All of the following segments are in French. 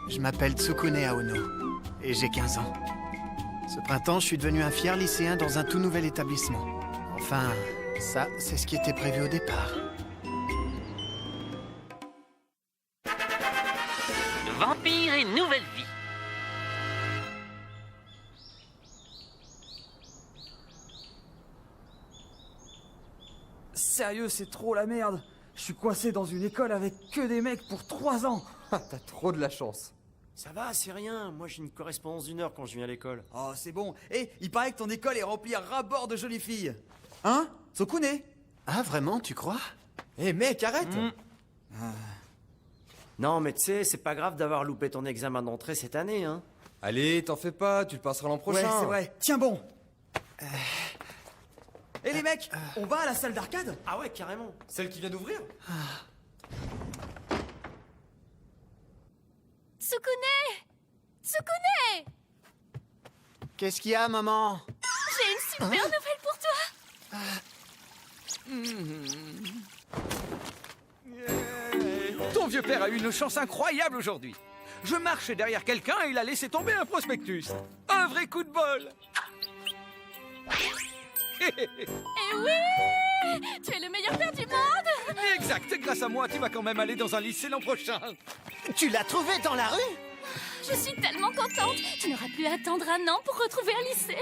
Je m'appelle Tsukune Aono et j'ai 15 ans. Ce printemps, je suis devenu un fier lycéen dans un tout nouvel établissement. Enfin, ça, c'est ce qui était prévu au départ. Vampire et nouvelle vie. Sérieux, c'est trop la merde. Je suis coincé dans une école avec que des mecs pour 3 ans. Ah, t'as trop de la chance. Ça va, c'est rien. Moi, j'ai une correspondance d'1 heure quand je viens à l'école. Oh, c'est bon. Et il paraît que ton école est remplie à ras-bord de jolies filles. Hein, Tsukune? Ah, vraiment, tu crois? Hé mec, arrête. Non, mais tu sais, c'est pas grave d'avoir loupé ton examen d'entrée cette année, hein. Allez, t'en fais pas, tu le passeras l'an prochain. Ouais, c'est vrai. Tiens bon. Et les mecs, on va à la salle d'arcade? Ah ouais, carrément. Celle qui vient d'ouvrir? Tsukune! Tsukune! Qu'est-ce qu'il y a, maman? J'ai une super nouvelle pour toi! Ton vieux père a eu une chance incroyable aujourd'hui. Je marchais derrière quelqu'un et il a laissé tomber un prospectus. Un vrai coup de bol. Eh oui! Tu es le meilleur père du monde! Exact, grâce à moi, tu vas quand même aller dans un lycée l'an prochain. Tu l'as trouvé dans la rue? Je suis tellement contente! Tu n'auras plus à attendre 1 an pour retrouver un lycée!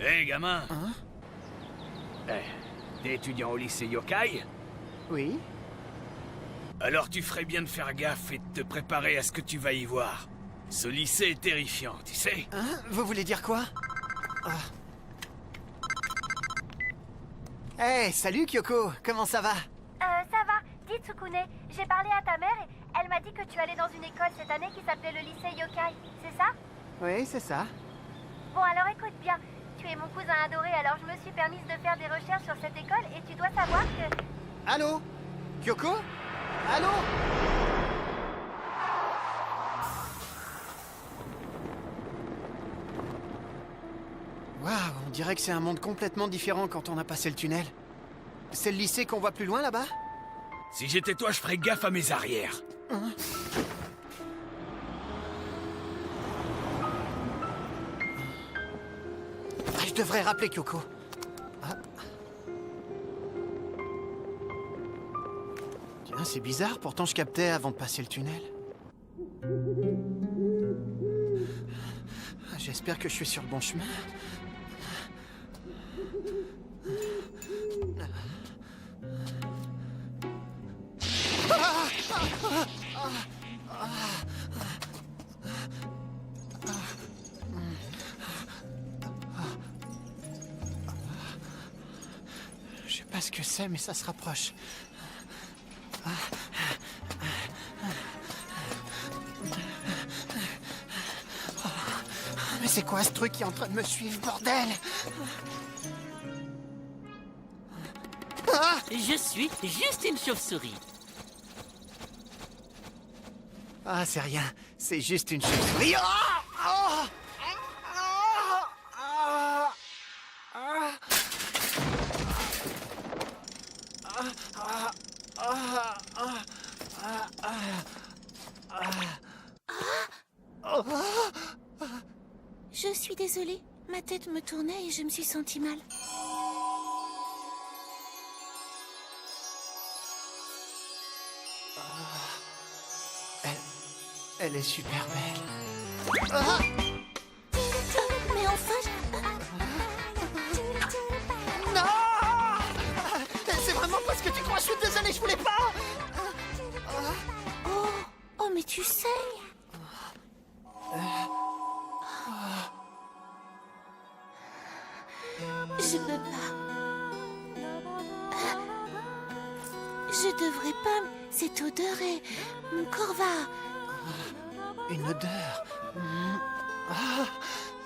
Hé, gamin. Hein? T'es étudiant au lycée Yokai? Oui. Alors tu ferais bien de faire gaffe et de te préparer à ce que tu vas y voir. Ce lycée est terrifiant, tu sais. Hein? Vous voulez dire quoi? Hey, salut Kyoko, comment ça va? Ça va. Dis Tsukune, j'ai parlé à ta mère et elle m'a dit que tu allais dans une école cette année qui s'appelait le lycée Yokai, c'est ça? Oui, c'est ça. Bon alors écoute bien, tu es mon cousin adoré alors je me suis permise de faire des recherches sur cette école et tu dois savoir que... Allô? Kyoko? Allô? Waouh, on dirait que c'est un monde complètement différent quand on a passé le tunnel. C'est le lycée qu'on voit plus loin là-bas? Si j'étais toi, je ferais gaffe à mes arrières. Hein? Ah, je devrais rappeler Kyoko. Ah. Tiens, c'est bizarre, pourtant je captais avant de passer le tunnel. J'espère que je suis sur le bon chemin. Je sais pas ce que c'est, mais ça se rapproche. Mais c'est quoi ce truc qui est en train de me suivre, bordel? Je suis juste une chauve-souris. Ah, c'est rien. C'est juste une chauve-souris. Je suis désolée, ma tête me tournait et je me suis sentie mal. Elle est super belle. Mais enfin, Non! C'est vraiment pas ce que tu crois, je suis désolé, je voulais pas! oh, mais tu sais. Je peux pas. Je devrais pas. Cette odeur est... Mon corps va... Une odeur.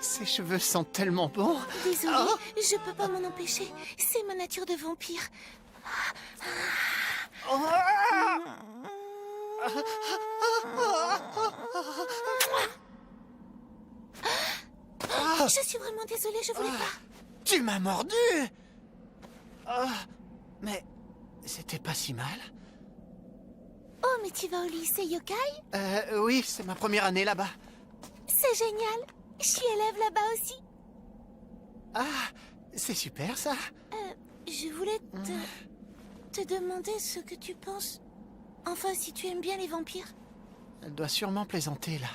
Ses cheveux sentent tellement bon. Désolée, je peux pas m'en empêcher. C'est ma nature de vampire. Je suis vraiment désolée, je voulais pas. Tu m'as mordu. Mais c'était pas si mal. Oh, mais tu vas au lycée Yokai? Oui, c'est ma première année là-bas. C'est génial. Je suis élève là-bas aussi. Ah, c'est super ça. Je voulais te demander ce que tu penses. Enfin, si tu aimes bien les vampires. Elle doit sûrement plaisanter là.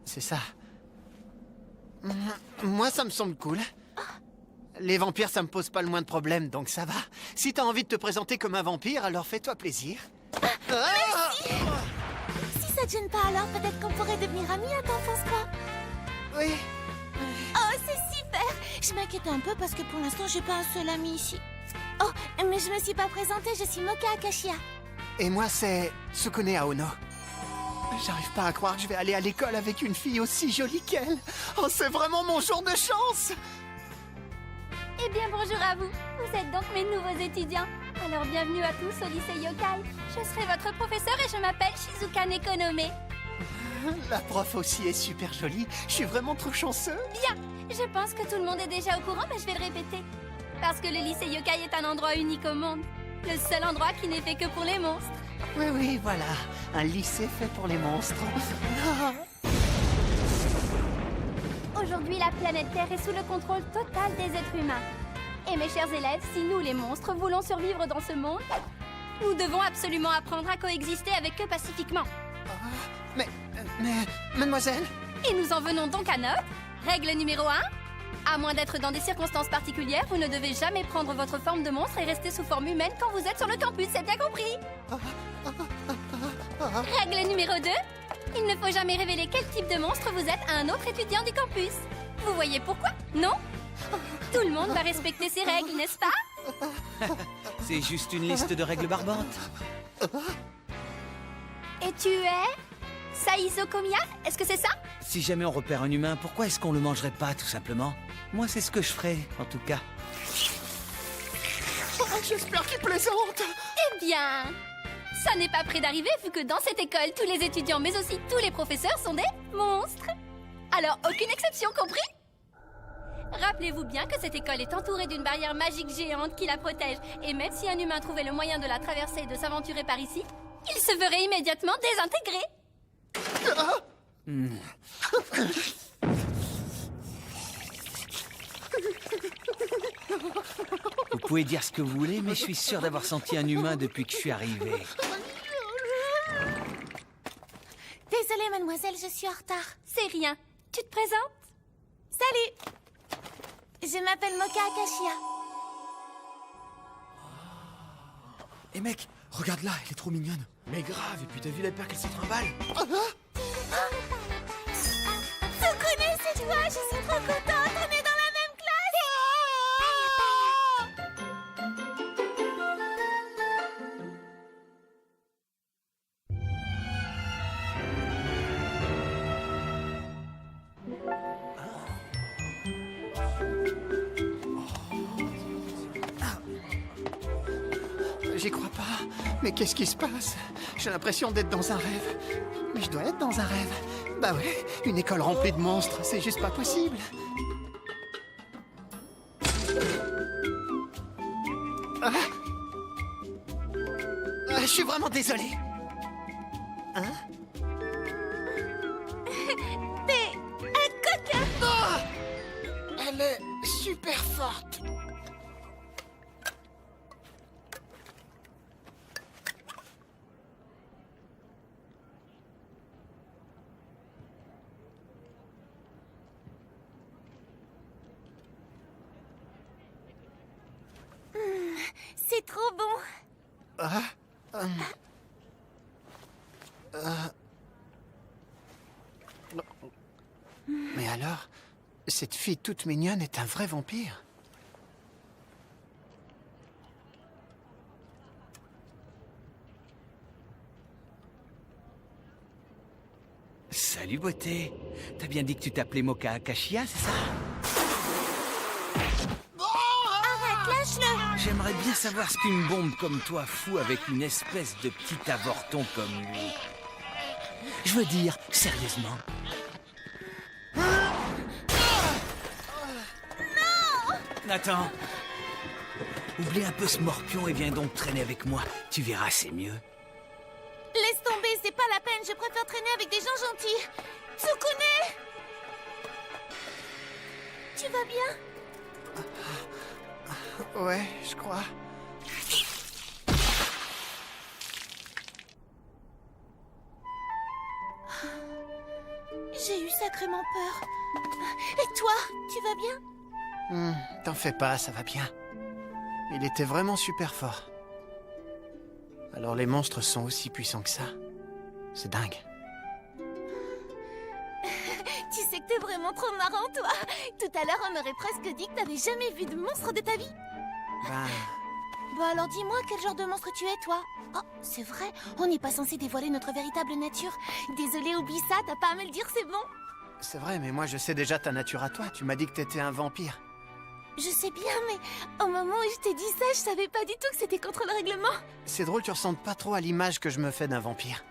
C'est ça. Moi, ça me semble cool. Les vampires, ça me pose pas le moins de problèmes, donc ça va. Si t'as envie de te présenter comme un vampire, alors fais-toi plaisir. Si ça te gêne pas, alors peut-être qu'on pourrait devenir amis, à t'en penses quoi? Oui. Oh, c'est super. Je m'inquiète un peu parce que pour l'instant, j'ai pas un seul ami ici. Oh, mais je me suis pas présentée, je suis Moka Akashia. Et moi, c'est Tsukune Aono. J'arrive pas à croire que je vais aller à l'école avec une fille aussi jolie qu'elle. Oh, c'est vraiment mon jour de chance. Eh bien, bonjour à vous. Vous êtes donc mes nouveaux étudiants. Alors, bienvenue à tous au lycée Yokai. Je serai votre professeur et je m'appelle Shizuka Nekonome. La prof aussi est super jolie. Je suis vraiment trop chanceux. Bien. Je pense que tout le monde est déjà au courant, mais je vais le répéter. Parce que le lycée Yokai est un endroit unique au monde. Le seul endroit qui n'est fait que pour les monstres. Oui, voilà. Un lycée fait pour les monstres. Aujourd'hui, la planète Terre est sous le contrôle total des êtres humains. Et mes chers élèves, si nous, les monstres, voulons survivre dans ce monde, nous devons absolument apprendre à coexister avec eux pacifiquement. Mais, mademoiselle. Et nous en venons donc à notre règle numéro 1. À moins d'être dans des circonstances particulières, vous ne devez jamais prendre votre forme de monstre et rester sous forme humaine quand vous êtes sur le campus, c'est bien compris? Règle numéro 2. Il ne faut jamais révéler quel type de monstre vous êtes à un autre étudiant du campus. Vous voyez pourquoi? Non? Tout le monde va respecter ces règles, n'est-ce pas? C'est juste une liste de règles barbantes. Et tu es Saizo Komiya? Est-ce que c'est ça? Si jamais on repère un humain, pourquoi est-ce qu'on le mangerait pas, tout simplement? Moi, c'est ce que je ferais, en tout cas. J'espère qu'il plaisante. Eh bien, ça n'est pas près d'arriver vu que dans cette école, tous les étudiants, mais aussi tous les professeurs sont des monstres. Alors, aucune exception, compris? Rappelez-vous bien que cette école est entourée d'une barrière magique géante qui la protège. Et même si un humain trouvait le moyen de la traverser et de s'aventurer par ici, il se verrait immédiatement désintégré. Vous pouvez dire ce que vous voulez, mais je suis sûr d'avoir senti un humain depuis que je suis arrivé. Désolée, mademoiselle, je suis en retard. C'est rien. Tu te présentes? Salut! Je m'appelle Moka Akashia. Eh mec, regarde là, elle est trop mignonne. Mais grave, et puis t'as vu la paire qu'elle se trimballe? Tsukune, c'est toi, je suis trop contente, on est dans la même classe! J'y crois pas. Mais qu'est-ce qui se passe? J'ai l'impression d'être dans un rêve. Mais je dois être dans un rêve. Bah ouais, une école remplie de monstres, c'est juste pas possible. Je suis vraiment désolé. Hein? T'es un coquin! Elle est super forte. C'est trop bon! Mais alors, cette fille toute mignonne est un vrai vampire? Salut, beauté. T'as bien dit que tu t'appelais Mocha Akashia, c'est ça? Arrête, lâche-le. J'aimerais bien savoir ce qu'une bombe comme toi fout avec une espèce de petit avorton comme lui. Je veux dire, sérieusement. Non! Attends. Oublie un peu ce morpion et viens donc traîner avec moi. Tu verras, c'est mieux. Laisse tomber, c'est pas la peine, je préfère traîner avec des gens gentils. Tsukune! Tu vas bien? Ouais, je crois. J'ai eu sacrément peur. Et toi, tu vas bien? T'en fais pas, ça va bien. Il était vraiment super fort. Alors les monstres sont aussi puissants que ça. C'est dingue. Tu sais que t'es vraiment trop marrant, toi. Tout à l'heure, on aurait presque dit que t'avais jamais vu de monstre de ta vie. Ben, Bon, alors dis-moi, quel genre de monstre tu es, toi? Oh, c'est vrai, on n'est pas censé dévoiler notre véritable nature. Désolée, oublie ça, t'as pas à me le dire, c'est bon. c'est vrai, mais moi je sais déjà ta nature à toi. Tu m'as dit que t'étais un vampire. Je sais bien, mais au moment où je t'ai dit ça, je savais pas du tout que c'était contre le règlement. C'est drôle, tu ressembles pas trop à l'image que je me fais d'un vampire.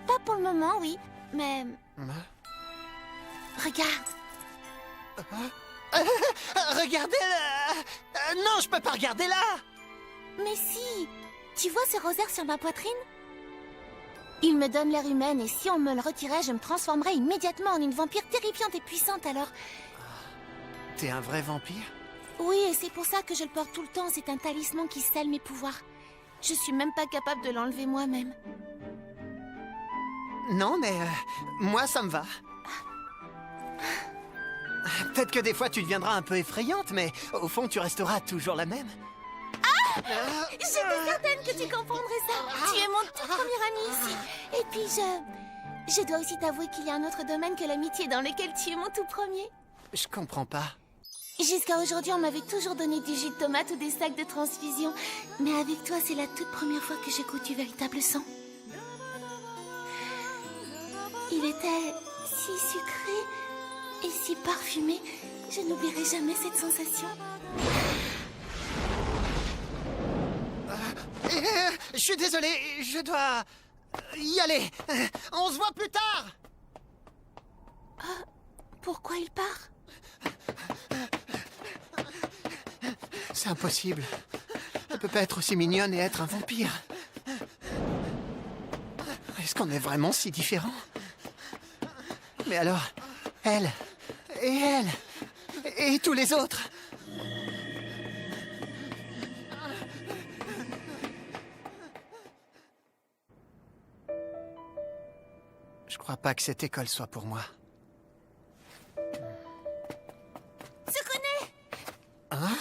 Pas pour le moment, oui, mais... Hein? Regarde. Regardez là. Non, je peux pas regarder là. Mais si. Tu vois ce rosaire sur ma poitrine? Il me donne l'air humaine et si on me le retirait, je me transformerais immédiatement en une vampire terrifiante et puissante alors. T'es un vrai vampire? Oui, et c'est pour ça que je le porte tout le temps, c'est un talisman qui scelle mes pouvoirs. Je suis même pas capable de l'enlever moi-même. Non, mais moi ça me va. Peut-être que des fois tu deviendras un peu effrayante, mais au fond tu resteras toujours la même. J'étais certaine que tu comprendrais ça. Tu es mon tout premier ami ici. Et puis je dois aussi t'avouer qu'il y a un autre domaine que l'amitié dans lequel tu es mon tout premier. Je comprends pas. Jusqu'à aujourd'hui, on m'avait toujours donné du jus de tomate ou des sacs de transfusion. Mais avec toi, c'est la toute première fois que j'ai goûté du véritable sang. Il était si sucré et si parfumé. Je n'oublierai jamais cette sensation. Je suis désolé, je dois y aller. On se voit plus tard. Pourquoi il part? C'est impossible. Elle peut pas être aussi mignonne et être un vampire. Est-ce qu'on est vraiment si différents? Mais alors, elle, et tous les autres. Je crois pas que cette école soit pour moi. Tsukune! Hein?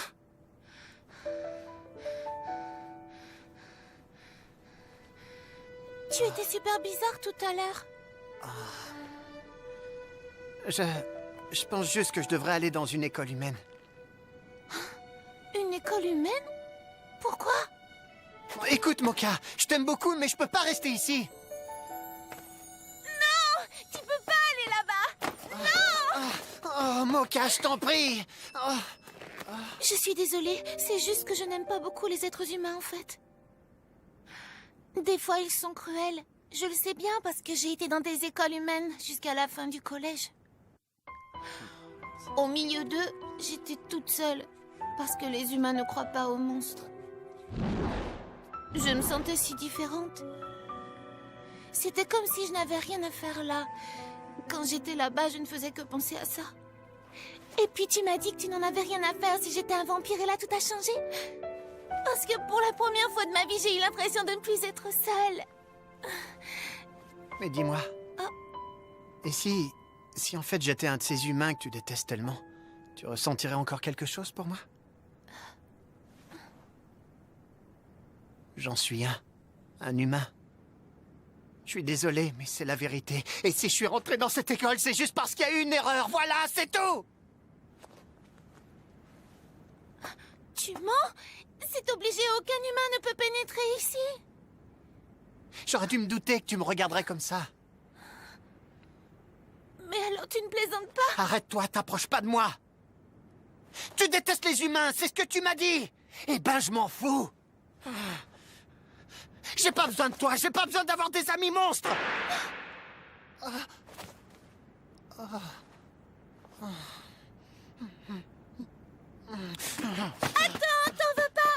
Tu étais super bizarre tout à l'heure. Je pense juste que je devrais aller dans une école humaine. Une école humaine? Pourquoi? Écoute, Mocha, je t'aime beaucoup, mais je peux pas rester ici. Tu peux pas aller là-bas! Oh, Mocha, je t'en prie. Oh. Je suis désolée, c'est juste que je n'aime pas beaucoup les êtres humains en fait. Des fois ils sont cruels. Je le sais bien parce que j'ai été dans des écoles humaines jusqu'à la fin du collège. Au milieu d'eux, j'étais toute seule parce que les humains ne croient pas aux monstres. Je me sentais si différente. C'était comme si je n'avais rien à faire là. Quand j'étais là-bas, je ne faisais que penser à ça. Et puis tu m'as dit que tu n'en avais rien à faire si j'étais un vampire et là tout a changé. Parce que pour la première fois de ma vie, j'ai eu l'impression de ne plus être seule. Mais dis-moi. Oh. Et si en fait j'étais un de ces humains que tu détestes tellement, tu ressentirais encore quelque chose pour moi? J'en suis un humain. Je suis désolé, mais c'est la vérité. Et si je suis rentré dans cette école, c'est juste parce qu'il y a eu une erreur. Voilà, c'est tout! Tu mens? C'est obligé, aucun humain ne peut pénétrer ici. J'aurais dû me douter que tu me regarderais comme ça. Mais alors tu ne plaisantes pas? Arrête-toi, t'approches pas de moi. Tu détestes les humains, c'est ce que tu m'as dit. Eh ben, je m'en fous. J'ai pas besoin de toi, j'ai pas besoin d'avoir des amis monstres. Attends, t'en veux pas?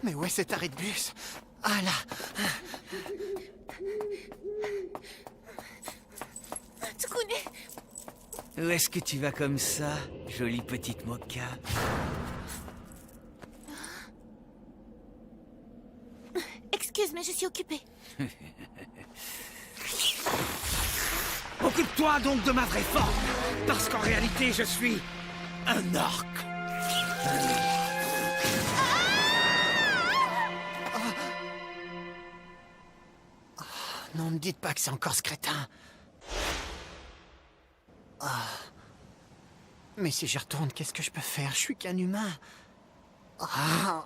Mais où est cet arrêt de bus? Ah là. Tsukune, Où est-ce que tu vas comme ça, jolie petite Moka? excuse, mais je suis occupée. Occupe-toi donc de ma vraie forme, parce qu'en réalité, je suis un orc. Non, me dites pas que c'est encore ce crétin. Ah. Mais si j'y retourne, qu'est-ce que je peux faire? Je suis qu'un humain. Ah.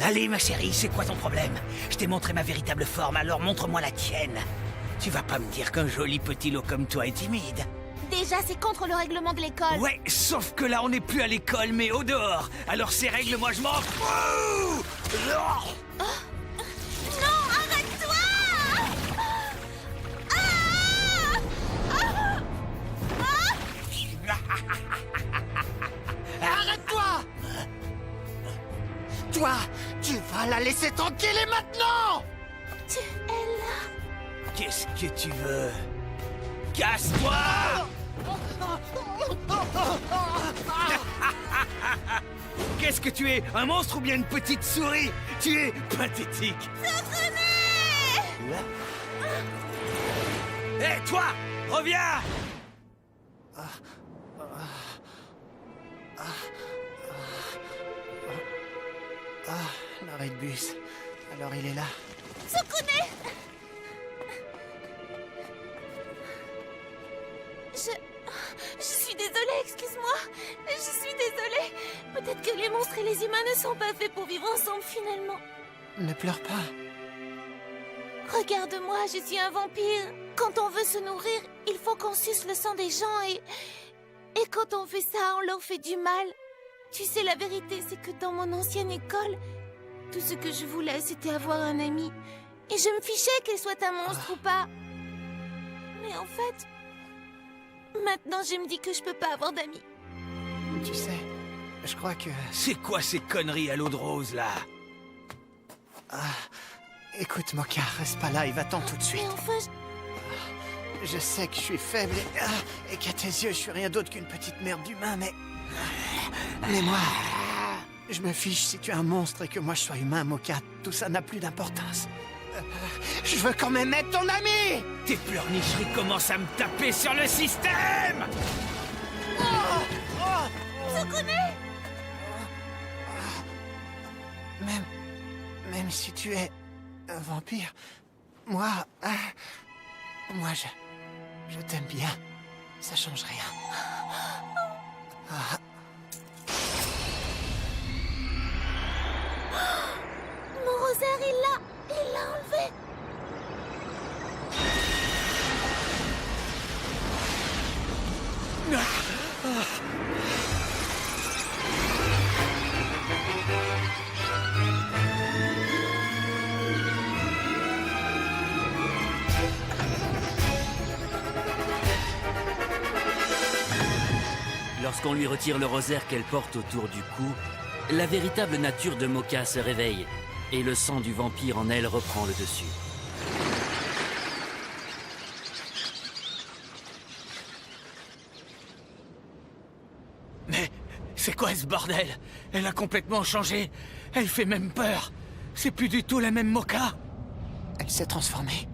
Allez, ma chérie, c'est quoi ton problème? Je t'ai montré ma véritable forme, alors montre-moi la tienne. Tu vas pas me dire qu'un joli petit lot comme toi est timide? Déjà, c'est contre le règlement de l'école. Ouais, sauf que là, on n'est plus à l'école, mais au dehors. Alors ces règles, moi, je m'en fous! Non, arrête-toi! Arrête-toi! Toi, tu vas la laisser tranquille et maintenant! Tu es là. Qu'est-ce que tu veux? Casse-toi! Qu'est-ce que tu es? Un monstre ou bien une petite souris? Tu es pathétique! Hé, toi! Reviens! L'arrêt de bus. Alors il est là. Tsukune! Je suis désolée, excuse-moi. Je suis désolée. Peut-être que les monstres et les humains ne sont pas faits pour vivre ensemble finalement. Ne pleure pas. Regarde-moi, je suis un vampire. Quand on veut se nourrir, il faut qu'on suce le sang des gens et quand on fait ça, on leur fait du mal. Tu sais, la vérité, c'est que dans mon ancienne école, tout ce que je voulais, c'était avoir un ami. Et je me fichais qu'elle soit un monstre ou pas. Mais en fait, maintenant, je me dis que je peux pas avoir d'amis. Tu sais, je crois que... C'est quoi ces conneries à l'eau de rose, là? Écoute, Moka, reste pas là et va-t'en tout de suite. Mais enfin, Je sais que je suis faible et qu'à tes yeux, je suis rien d'autre qu'une petite merde d'humain, mais... Mais moi, je me fiche si tu es un monstre et que moi je sois humain, Moka. Tout ça n'a plus d'importance. Je veux quand même être ton ami! Tes pleurnicheries commencent à me taper sur le système! Tsukune! Même si tu es un vampire, moi je t'aime bien. Ça change rien. Mon rosaire, il l'a enlevé. Lorsqu'on lui retire le rosaire qu'elle porte autour du cou, la véritable nature de Moka se réveille et le sang du vampire en elle reprend le dessus. Mais c'est quoi ce bordel? Elle a complètement changé. Elle fait même peur. C'est plus du tout la même Moka. Elle s'est transformée.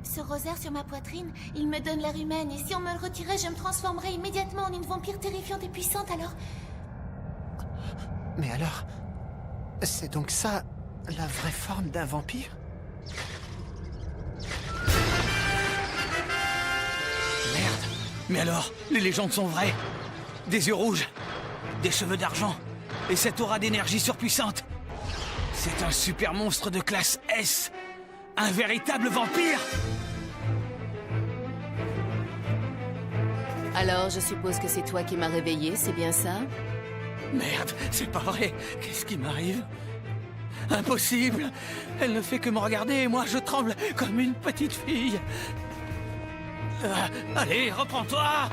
Ce rosaire sur ma poitrine, il me donne l'air humaine. Et si on me le retirait, je me transformerais immédiatement en une vampire terrifiante et puissante, alors... Mais alors, c'est donc ça, la vraie forme d'un vampire? Merde. Mais alors, les légendes sont vraies. Des yeux rouges, des cheveux d'argent, Et cette aura d'énergie surpuissante. C'est un super monstre de classe S. Un véritable vampire. Alors, je suppose que c'est toi qui m'as réveillée, c'est bien ça? Merde, c'est pas vrai. Qu'est-ce qui m'arrive? Impossible. Elle ne fait que me regarder et moi je tremble comme une petite fille. Allez, reprends-toi.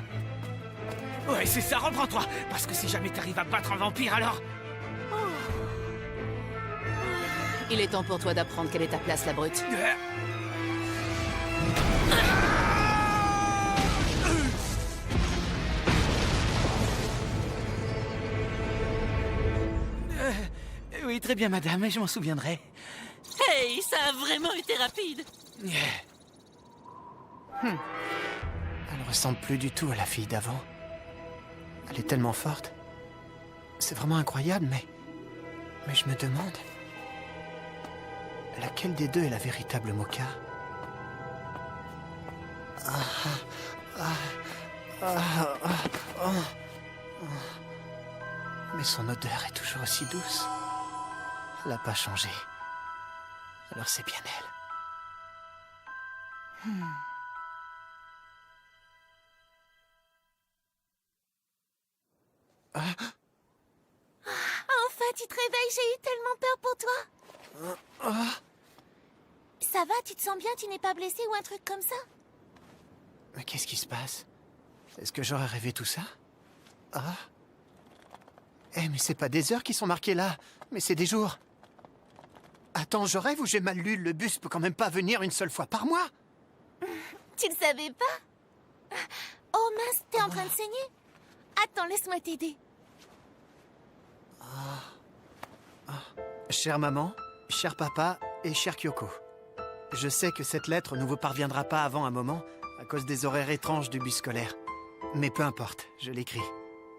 Ouais, c'est ça, reprends-toi. Parce que si jamais t'arrives à battre un vampire, alors... Il est temps pour toi d'apprendre quelle est ta place, la brute. Oui, très bien, madame, et je m'en souviendrai. Hey, ça a vraiment été rapide. Elle ressemble plus du tout à la fille d'avant. Elle est tellement forte. C'est vraiment incroyable, mais je me demande... Laquelle des deux est la véritable Mocha? Mais son odeur est toujours aussi douce. Elle n'a pas changé. Alors c'est bien elle. Enfin, tu te réveilles, j'ai eu tellement peur pour toi. Ça va, tu te sens bien, tu n'es pas blessé ou un truc comme ça? Mais qu'est-ce qui se passe? Est-ce que j'aurais rêvé tout ça? Eh, mais c'est pas des heures qui sont marquées là, mais c'est des jours. Attends, je rêve ou j'ai mal lu? Le bus peut quand même pas venir une seule fois par mois. Tu le savais pas? Oh mince, t'es en train de saigner? Attends, laisse-moi t'aider. Chère maman, cher papa et cher Kyoko. Je sais que cette lettre ne vous parviendra pas avant un moment, à cause des horaires étranges du bus scolaire. Mais peu importe, je l'écris.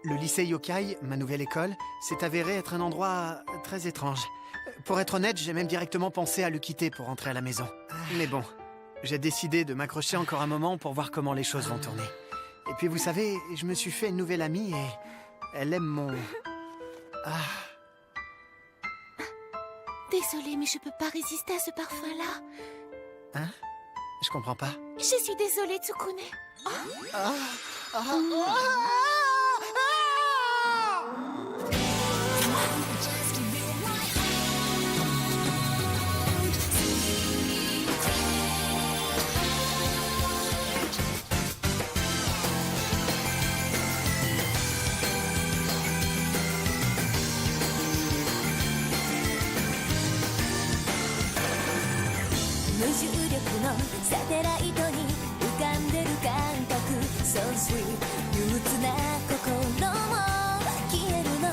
Le lycée Yokai, ma nouvelle école, s'est avéré être un endroit très étrange. Pour être honnête, j'ai même directement pensé à le quitter pour rentrer à la maison. Mais bon, j'ai décidé de m'accrocher encore un moment pour voir comment les choses vont tourner. Et puis vous savez, je me suis fait une nouvelle amie et elle aime mon... Désolée, mais je peux pas résister à ce parfum-là. Hein? Je comprends pas. Je suis désolée, Tsukune. So sweet 憂鬱な心も消えるの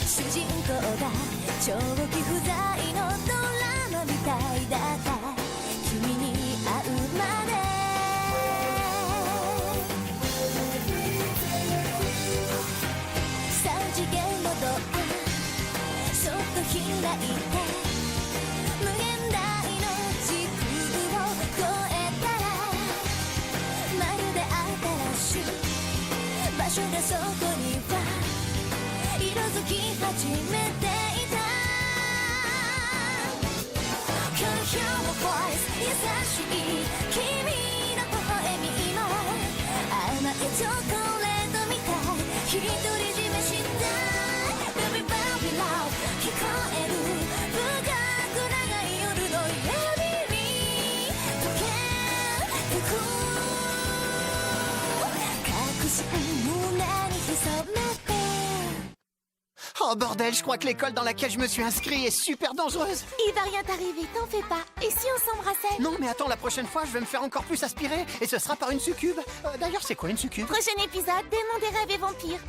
主人公が長期不在のドラマみたいだった君に会うまで3次元のドアそっと開いて無限大の時空を越えたらまるで新しい場所がそこには色づき始めていた Can hear my voice 優しい君の微笑み今甘いチョコレートみたい独り占めしたい Baby baby love 聞こえる深く長い夜の闇に溶けてくOh bordel, je crois que l'école dans laquelle je me suis inscrit est super dangereuse. Il va rien t'arriver, t'en fais pas. Et si on s'embrassait? Non mais attends, la prochaine fois je vais me faire encore plus aspirer et ce sera par une succube. D'ailleurs c'est quoi une succube? Prochain épisode, démon des rêves et vampires.